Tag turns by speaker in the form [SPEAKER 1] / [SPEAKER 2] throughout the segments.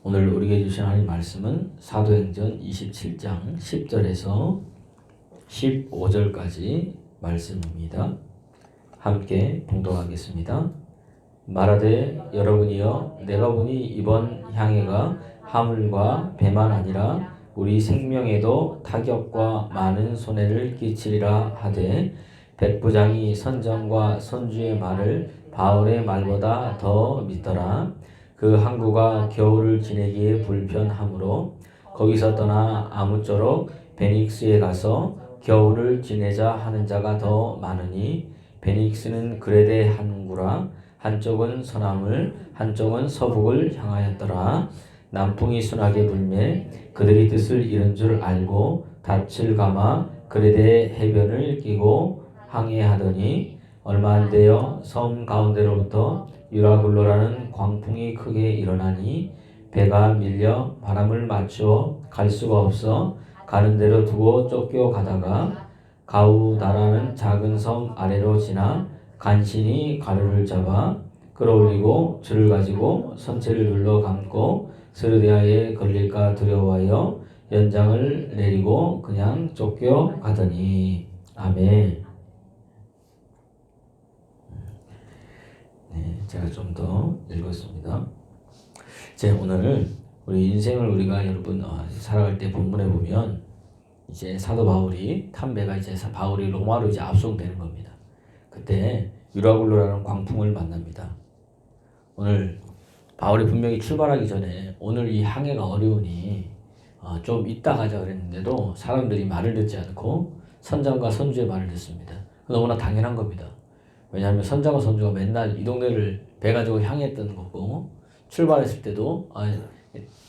[SPEAKER 1] 오늘 우리에게 주신 하나님 말씀은 사도행전 27장 10절에서 15절까지 말씀입니다. 함께 봉독하겠습니다. 말하되 여러분이여 내가 보니 이번 향해가 하물과 배만 아니라 우리 생명에도 타격과 많은 손해를 끼치리라 하되 백부장이 선장과 선주의 말을 바울의 말보다 더 믿더라. 그 항구가 겨울을 지내기에 불편하므로 거기서 떠나 아무쪼록 베닉스에 가서 겨울을 지내자 하는 자가 더 많으니 베닉스는 그레데 항구라. 한쪽은 서남을 한쪽은 서북을 향하였더라. 남풍이 순하게 불매 그들이 뜻을 이룬 줄 알고 닻을 감아 그레데 해변을 끼고 항해하더니 얼마 안 되어 섬 가운데로부터 유라굴로라는 광풍이 크게 일어나니 배가 밀려 바람을 맞추어 갈 수가 없어 가는 대로 두고 쫓겨가다가 가우다라는 작은 섬 아래로 지나 간신히 가루를 잡아 끌어올리고 줄을 가지고 선체를 눌러 감고 스르디아에 걸릴까 두려워하여 연장을 내리고 그냥 쫓겨가더니. 아멘. 네, 제가 좀 더 읽었습니다. 이제 오늘 우리 인생을 우리가 여러분 살아갈 때 본문에 보면 이제 사도 바울이 탄배가 이제 바울이 로마로 이제 압송되는 겁니다. 그때 유라굴로라는 광풍을 만납니다. 오늘 바울이 분명히 출발하기 전에 오늘 이 항해가 어려우니 좀 이따 가자 그랬는데도 사람들이 말을 듣지 않고 선장과 선주의 말을 듣습니다. 너무나 당연한 겁니다. 왜냐하면 선장과 선주가 맨날 이 동네를 배 가지고 향했던 거고 출발했을 때도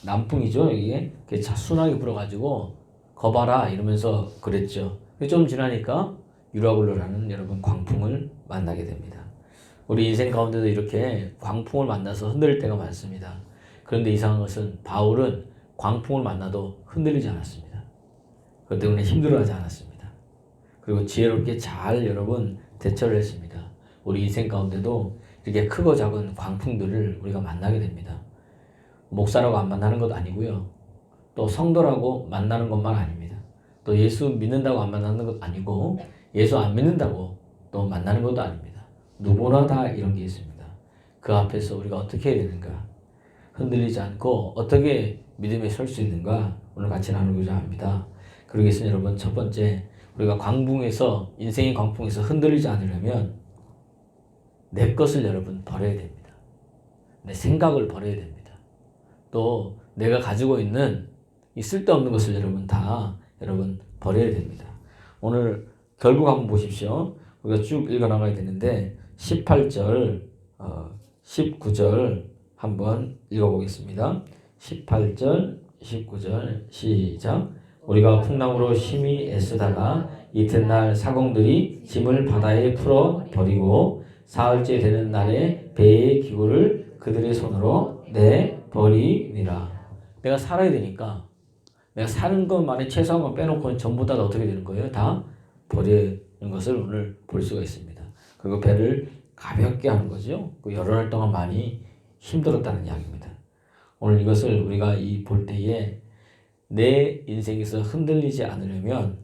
[SPEAKER 1] 남풍이죠. 이게 순하게 불어가지고 거봐라 이러면서 그랬죠. 좀 지나니까 유라굴로라는 여러분 광풍을 만나게 됩니다. 우리 인생 가운데도 이렇게 광풍을 만나서 흔들릴 때가 많습니다. 그런데 이상한 것은 바울은 광풍을 만나도 흔들리지 않았습니다. 그것 때문에 힘들어하지 않았습니다. 그리고 지혜롭게 잘 여러분 대처를 했습니다. 우리 인생 가운데도 이렇게 크고 작은 광풍들을 우리가 만나게 됩니다. 목사라고 안 만나는 것도 아니고요. 또 성도라고 만나는 것만 아닙니다. 또 예수 믿는다고 안 만나는 것도 아니고 예수 안 믿는다고 또 만나는 것도 아닙니다. 누구나 다 이런 게 있습니다. 그 앞에서 우리가 어떻게 해야 되는가? 흔들리지 않고 어떻게 믿음에 설 수 있는가? 오늘 같이 나누고자 합니다. 그러기 위해서 여러분 첫 번째 우리가 광풍에서 인생의 광풍에서 흔들리지 않으려면 내 것을 여러분 버려야 됩니다. 내 생각을 버려야 됩니다. 또 내가 가지고 있는 이 쓸데없는 것을 여러분 다 여러분 버려야 됩니다. 오늘 결국 한번 보십시오. 우리가 쭉 읽어나가야 되는데 18절, 19절 한번 읽어보겠습니다. 18절, 19절 시작. 우리가 풍랑으로 심히 애쓰다가 이튿날 사공들이 짐을 바다에 풀어 버리고 사흘째 되는 날에 배의 기구를 그들의 손으로 내버리니라. 내가 살아야 되니까 내가 사는 것만에 최소한만 빼놓고는 전부 다 어떻게 되는 거예요? 다 버리는 것을 오늘 볼 수가 있습니다. 그리고 배를 가볍게 하는 거죠. 여러 날 동안 많이 힘들었다는 이야기입니다. 오늘 이것을 우리가 볼 때에 내 인생에서 흔들리지 않으려면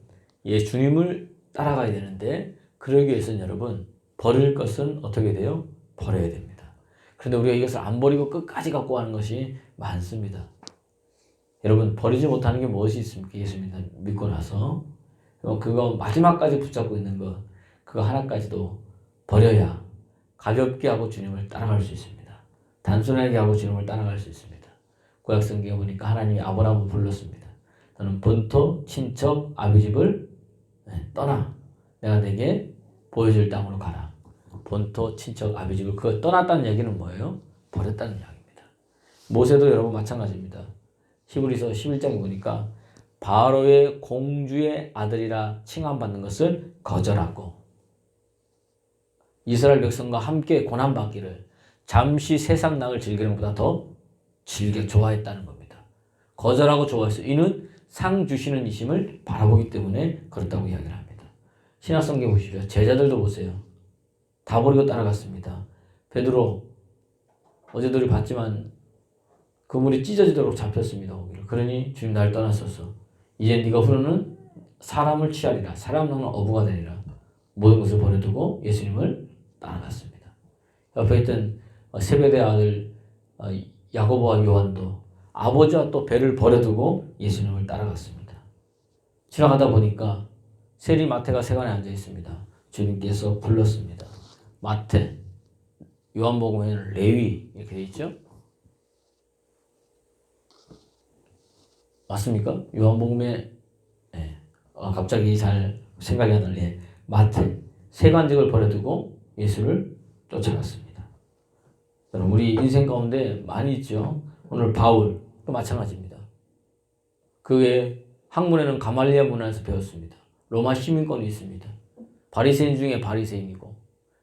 [SPEAKER 1] 주님을 따라가야 되는데 그러기 위해서는 여러분 버릴 것은 어떻게 돼요? 버려야 됩니다. 그런데 우리가 이것을 안 버리고 끝까지 갖고 가는 것이 많습니다. 여러분 버리지 못하는 게 무엇이 있습니까? 예수 믿고 나서 그거 마지막까지 붙잡고 있는 것 그거 하나까지도 버려야 가볍게 하고 주님을 따라갈 수 있습니다. 단순하게 하고 주님을 따라갈 수 있습니다. 구약성경에 보니까 하나님이 아브라함을 불렀습니다. 너는 본토, 친척, 아비집을 떠나 내가 내게 보여줄 땅으로 가라. 본토, 친척, 아비집을 그거 떠났다는 얘기는 뭐예요? 버렸다는 이야기입니다. 모세도 여러분 마찬가지입니다. 히브리서 11장에 보니까 바로의 공주의 아들이라 칭함받는 것을 거절하고 이스라엘 백성과 함께 고난받기를 잠시 세상 낙을 즐기는 것보다 더 즐겨 좋아했다는 겁니다. 거절하고 좋아했어요. 이는 상 주시는 이심을 바라보기 때문에 그렇다고 이야기를 합니다. 신약성경 보십시오. 제자들도 보세요. 다 버리고 따라갔습니다. 베드로 어제도 봤지만 그물이 찢어지도록 잡혔습니다. 거기를. 그러니 주님 나를 떠났소서. 이제 네가 부르는 사람을 취하리라. 사람 나는 어부가 되리라. 모든 것을 버려두고 예수님을 따라갔습니다. 옆에 있던 세베대 아들 야고보와 요한도 아버지와 또 배를 버려두고 예수님을 따라갔습니다. 지나가다 보니까 세리 마태가 세관에 앉아 있습니다. 주님께서 불렀습니다. 마태, 요한복음에는 레위 이렇게 돼 있죠? 맞습니까? 요한복음에 갑자기 잘 생각이 안 나네. 마태, 세관직을 버려두고 예수를 쫓아갔습니다. 여러분, 우리 인생 가운데 많이 있죠. 오늘 바울도 마찬가지입니다. 그의 학문에는 가말리아 문화에서 배웠습니다. 로마 시민권이 있습니다. 바리새인 중에 바리새인이고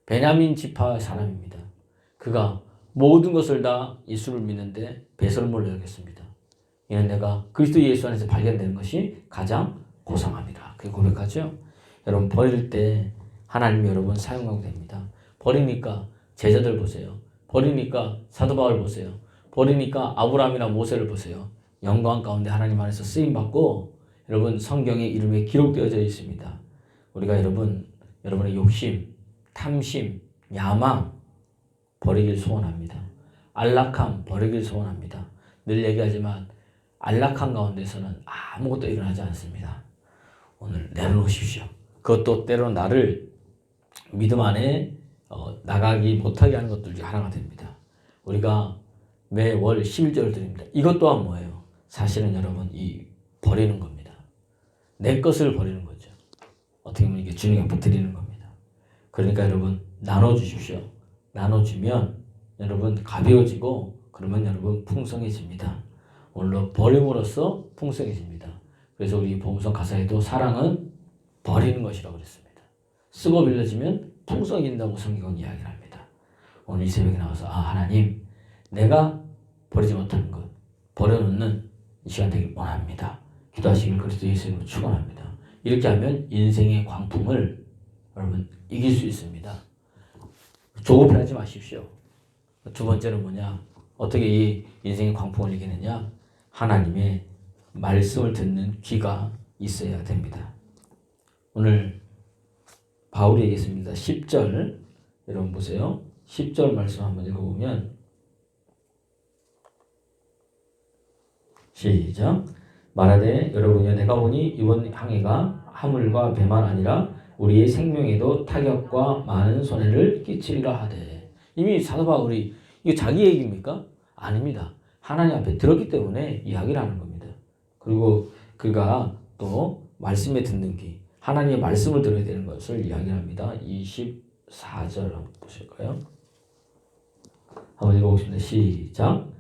[SPEAKER 1] 베냐민 지파 사람입니다. 그가 모든 것을 다 예수를 믿는데 배설물로 여겼습니다. 이는 내가 그리스도 예수 안에서 발견되는 것이 가장 고상합니다. 그게 고백하죠. 여러분, 버릴 때 하나님이 여러분 사용하게 됩니다. 버리니까 제자들 보세요. 버리니까 사도 바울 보세요. 버리니까 아브라함이나 모세를 보세요. 영광 가운데 하나님 안에서 쓰임받고 여러분 성경에 이름이 기록되어져 있습니다. 우리가 여러분의 욕심, 탐심, 야망 버리길 소원합니다. 안락함 버리길 소원합니다. 늘 얘기하지만 안락함 가운데서는 아무것도 일어나지 않습니다. 오늘 내려놓으십시오. 그것도 때로는 나를 믿음 안에 나가기 못하게 하는 것들 중에 하나가 됩니다. 우리가 매월 11조를 드립니다. 이것 또한 뭐예요? 사실은 여러분 이 버리는 겁니다. 내 것을 버리는 거죠. 어떻게 보면 이게 주님 앞에 드리는 겁니다. 그러니까 여러분 나눠주십시오. 나눠주면 여러분 가벼워지고 그러면 여러분 풍성해집니다. 오늘로 버림으로써 풍성해집니다. 그래서 우리 복음성 가사에도 사랑은 버리는 것이라고 그랬습니다. 쓰고 빌려지면 풍성해진다고 성경은 이야기를 합니다. 오늘 이 새벽에 나와서 하나님 내가 버리지 못하는 것 버려놓는 이 시간 되길 원합니다. 기도하시길 그리스도 예수님으로 축원합니다. 이렇게 하면 인생의 광풍을 여러분 이길 수 있습니다. 조급해하지 마십시오. 두 번째는 뭐냐? 어떻게 이 인생의 광풍을 이기느냐? 하나님의 말씀을 듣는 귀가 있어야 됩니다. 오늘 바울이 얘기했습니다. 10절 여러분 보세요. 10절 말씀 한번 읽어보면 시작. 말하되 여러분이여 내가 보니 이번 항해가 하물과 배만 아니라 우리의 생명에도 타격과 많은 손해를 끼치리라 하되. 이미 사도 바울이 이거 자기 얘기입니까? 아닙니다. 하나님 앞에 들었기 때문에 이야기를 하는 겁니다. 그리고 그가 또 말씀에 듣는 귀, 하나님의 말씀을 들어야 되는 것을 이야기합니다. 24절 한번 보실까요? 한번 읽어보겠습니다. 시작.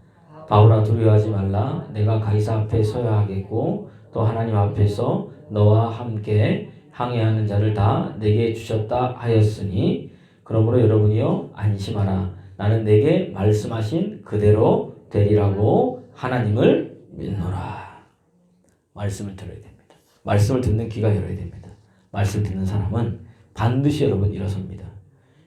[SPEAKER 1] 바울아 두려워하지 말라. 내가 가이사 앞에 서야 하겠고 또 하나님 앞에서 너와 함께 항해하는 자를 다 내게 주셨다 하였으니 그러므로 여러분이여 안심하라. 나는 내게 말씀하신 그대로 되리라고 하나님을 믿노라. 말씀을 들어야 됩니다. 말씀을 듣는 귀가 열어야 됩니다. 말씀 듣는 사람은 반드시 여러분 일어섭니다.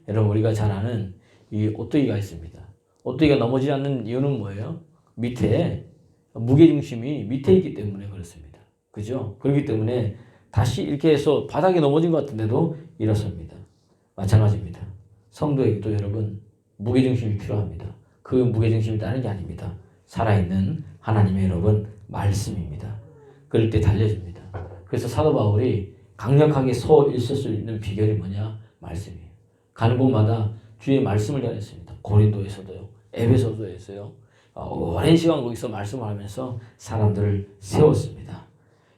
[SPEAKER 1] 여러분 우리가 잘 아는 이 오뚜기가 있습니다. 오뚜기가 넘어지지 않는 이유는 뭐예요? 밑에 무게중심이 밑에 있기 때문에 그렇습니다. 그죠? 그렇기 때문에 다시 이렇게 해서 바닥에 넘어진 것 같은데도 일어섭니다. 마찬가지입니다. 성도에게도 여러분 무게중심이 필요합니다. 그 무게중심이 다른 게 아닙니다. 살아있는 하나님의 여러분 말씀입니다. 그럴 때 달려집니다. 그래서 사도 바울이 강력하게 서 있을 수 있는 비결이 뭐냐? 말씀이에요. 가는 곳마다 주의 말씀을 전했습니다. 고린도에서도요. 에베소서에서요. 오랜 시간 거기서 말씀을 하면서 사람들을 세웠습니다.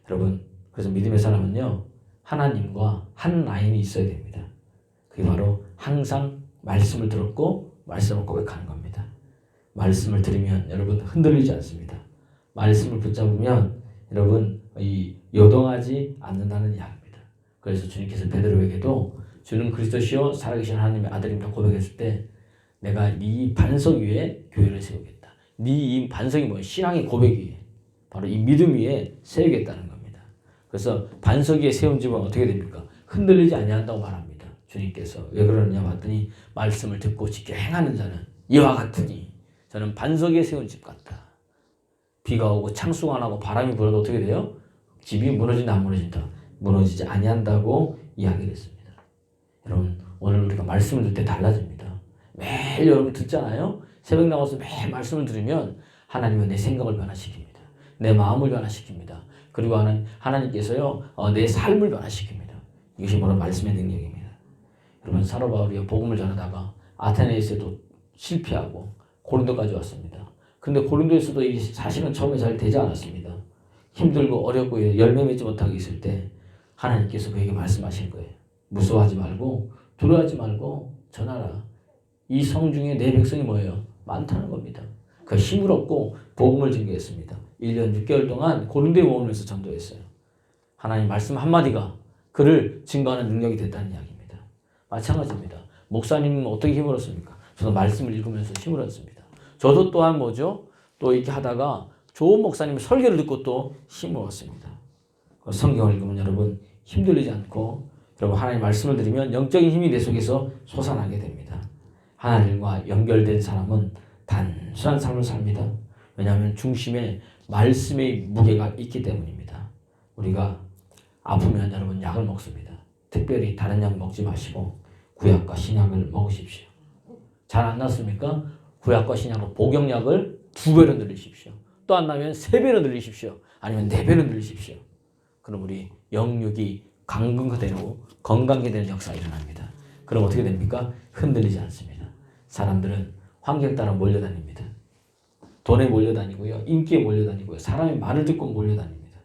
[SPEAKER 1] 여러분 그래서 믿음의 사람은요. 하나님과 한 라인이 있어야 됩니다. 그게 바로 항상 말씀을 들었고 말씀을 고백하는 겁니다. 말씀을 들으면 여러분 흔들리지 않습니다. 말씀을 붙잡으면 여러분 요동하지 않는다는 이야기입니다. 그래서 주님께서 베드로에게도 주는 그리스도시요 살아계신 하나님의 아들입니다 고백했을 때 내가 네 반석 위에 교회를 세우겠다. 네 이 반석이 뭐예요? 신앙의 고백 위에 바로 이 믿음 위에 세우겠다는 겁니다. 그래서 반석 위에 세운 집은 어떻게 됩니까? 흔들리지 아니한다고 말합니다. 주님께서 왜 그러느냐 봤더니 말씀을 듣고 지켜 행하는 자는 이와 같으니 저는 반석 위에 세운 집 같다. 비가 오고 창수가 나고 바람이 불어도 어떻게 돼요? 집이 무너진다 안 무너진다? 무너지지 아니한다고 이야기를 했습니다. 여러분 오늘 우리가 말씀을 들 때 달라집니다. 매일 여러분 듣잖아요. 새벽 나와서 매일 말씀을 들으면 하나님은 내 생각을 변화시킵니다. 내 마음을 변화시킵니다. 그리고 하나님께서요 내 삶을 변화시킵니다. 이것이 바로 말씀의 능력입니다. 여러분 사도 바울이 복음을 전하다가 아테네에서도 실패하고 고린도까지 왔습니다. 근데 고린도에서도 이 사실은 처음에 잘 되지 않았습니다. 힘들고 어렵고 열매 맺지 못하고 있을 때 하나님께서 그에게 말씀하신 거예요. 무서워하지 말고 두려워하지 말고 전하라. 이 성 중에 내 백성이 뭐예요? 많다는 겁니다. 그 힘을 얻고 복음을 증거했습니다. 1년 6개월 동안 고린도에 머물면서 전도했어요. 하나님 말씀 한마디가 그를 증거하는 능력이 됐다는 이야기입니다. 마찬가지입니다. 목사님은 어떻게 힘을 얻습니까? 저도 말씀을 읽으면서 힘을 얻습니다. 저도 또한 뭐죠? 또 이렇게 하다가 좋은 목사님의 설교를 듣고 또 힘을 얻습니다. 성경을 읽으면 여러분 힘들리지 않고 여러분 하나님 말씀을 들으면 영적인 힘이 내 속에서 솟아나게 됩니다. 하나님과 연결된 사람은 단순한 삶을 삽니다. 왜냐하면 중심에 말씀의 무게가 있기 때문입니다. 우리가 아프면 여러분 약을 먹습니다. 특별히 다른 약 먹지 마시고 구약과 신약을 먹으십시오. 잘 안 낫습니까? 구약과 신약으로 복용약을 2배로 늘리십시오. 또 안 나면 3배로 늘리십시오. 아니면 4배로 늘리십시오. 그럼 우리 영육이 강건되고 건강하게 되는 역사가 일어납니다. 그럼 어떻게 됩니까? 흔들리지 않습니다. 사람들은 환경 따라 몰려다닙니다. 돈에 몰려다니고요. 인기에 몰려다니고요. 사람의 말을 듣고 몰려다닙니다.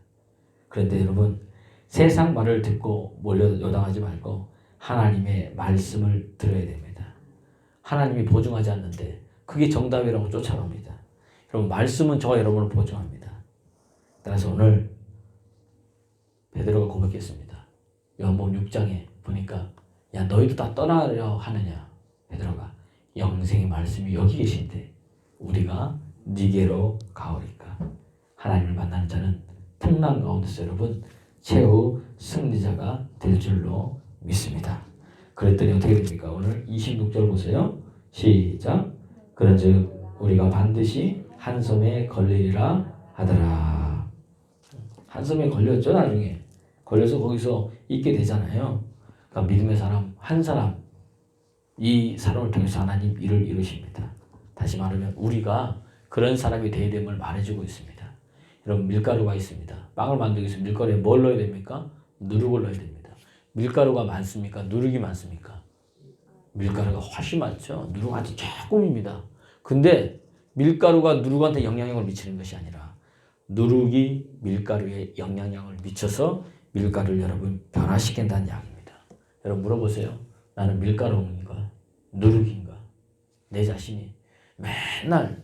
[SPEAKER 1] 그런데 여러분 세상 말을 듣고 요당하지 말고 하나님의 말씀을 들어야 됩니다. 하나님이 보증하지 않는데 그게 정답이라고 쫓아갑니다. 여러분 말씀은 저와 여러분을 보증합니다. 따라서 오늘 베드로가 고백했습니다. 요한복음 6장에 보니까 야 너희도 다 떠나려 하느냐. 베드로가 영생의 말씀이 여기 계신데 우리가 니게로 가오리까. 하나님을 만나는 자는 풍랑 가운데서 여러분 최후 승리자가 될 줄로 믿습니다. 그랬더니 어떻게 됩니까? 오늘 26절 보세요. 시작. 그런즉 우리가 반드시 한 섬에 걸리리라 하더라. 한 섬에 걸렸죠. 나중에 걸려서 거기서 있게 되잖아요. 그러니까 믿음의 사람 한 사람 이 사람을 통해서 하나님 일을 이루십니다. 다시 말하면 우리가 그런 사람이 되어야 됨을 말해주고 있습니다. 여러분 밀가루가 있습니다. 빵을 만들기 위해서 밀가루에 뭘 넣어야 됩니까? 누룩을 넣어야 됩니다. 밀가루가 많습니까? 누룩이 많습니까? 밀가루가 훨씬 많죠. 누룩 아주 조금입니다. 근데 밀가루가 누룩한테 영향력을 미치는 것이 아니라 누룩이 밀가루에 영향력을 미쳐서 밀가루를 여러분 변화시킨다는 이야기입니다. 여러분 물어보세요. 나는 밀가루인가? 누룩인가? 내 자신이 맨날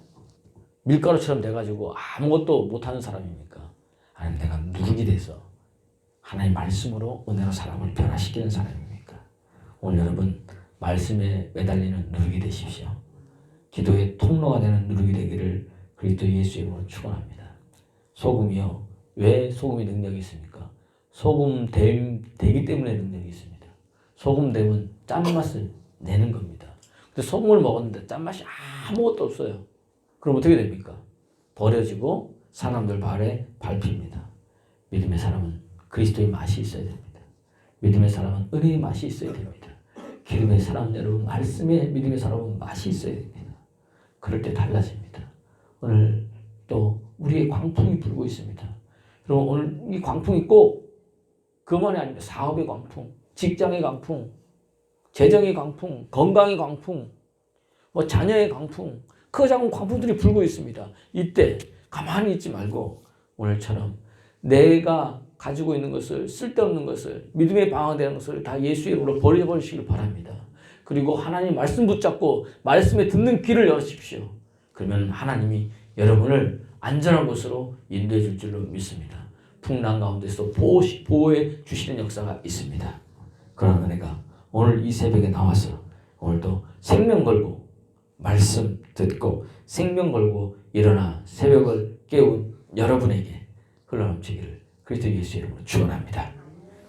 [SPEAKER 1] 밀가루처럼 돼가지고 아무것도 못하는 사람입니까? 아니면 내가 누룩이 돼서 하나님의 말씀으로 은혜로 사람을 변화시키는 사람입니까? 오늘 여러분 말씀에 매달리는 누룩이 되십시오. 기도의 통로가 되는 누룩이 되기를 그리스도 예수의 이름으로 축원합니다. 소금이요. 왜 소금이 능력이 있습니까? 소금 되기 때문에 능력이 있습니다. 소금됨은 짠맛을 내는 겁니다. 근데 소금을 먹었는데 짠맛이 아무것도 없어요. 그럼 어떻게 됩니까? 버려지고 사람들 발에 밟힙니다. 믿음의 사람은 그리스도의 맛이 있어야 됩니다. 믿음의 사람은 은혜의 맛이 있어야 됩니다. 기름의 사람은 여러분 말씀의 믿음의 사람은 맛이 있어야 됩니다. 그럴 때 달라집니다. 오늘 또 우리의 광풍이 불고 있습니다. 여러분 오늘 이 광풍이 꼭 그만이 아닙니다. 사업의 광풍, 직장의 광풍, 재정의 광풍, 건강의 광풍, 뭐 자녀의 광풍, 그 작은 광풍들이 불고 있습니다. 이때 가만히 있지 말고 오늘처럼 내가 가지고 있는 것을 쓸데없는 것을 믿음에 방황되는 것을 다 예수의 이름으로 버려버리시길 바랍니다. 그리고 하나님 말씀 붙잡고 말씀에 듣는 귀를 열으십시오. 그러면 하나님이 여러분을 안전한 곳으로 인도해 줄 줄로 믿습니다. 풍랑 가운데서 보호해 주시는 역사가 있습니다. 그런 은혜가 오늘 이 새벽에 나와서 오늘도 생명 걸고 말씀 듣고 생명 걸고 일어나 새벽을 깨운 여러분에게 흘러넘치기를 그리스도 예수의 이름으로 축원합니다.